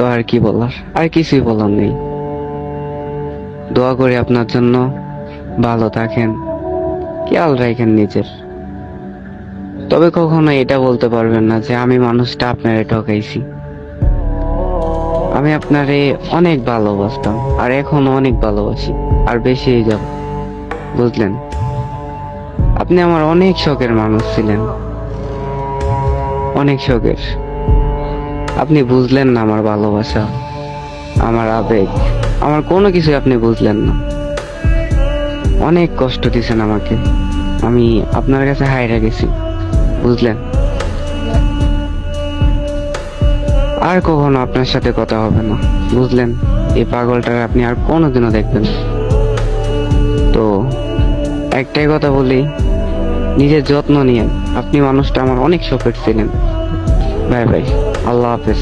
তো আর কি বলার, আর কিছুই বলার নেই। দোয়া করি আপনার জন্য, ভালো থাকেন, খেয়াল রাখেন নিজের। তবে কখনো এটা বলতে পারবেন না যে আমি মানুষটা আপনারে ঠকাইছি। আমি আপনারে অনেক ভালোবাসতাম, আর এখনো অনেক ভালোবাসি, আর বেশি যাব, বুঝলেন? আপনি আমার অনেক শখের মানুষ ছিলেন, অনেক শখের। আপনি বুঝলেন না আমার ভালোবাসা, আমার আবেগ, আমার কোনো কিছু আপনি বুঝলেন না। অনেক কষ্ট দিয়েছেন আমাকে, আমি আপনার কাছে হাইরা গেছি, বুঝলেন? আর কখনো আপনার সাথে কথা হবে না, বুঝলেন? এই পাগলটার আপনি আর কোনোদিনও দেখবেন না। তো একটাই কথা বলি, নিজের যত্ন নিয়েন। আপনি মানুষটা আমার অনেক শখের ছিলেন। বাই বাই, আল্লাহ হাফেজ।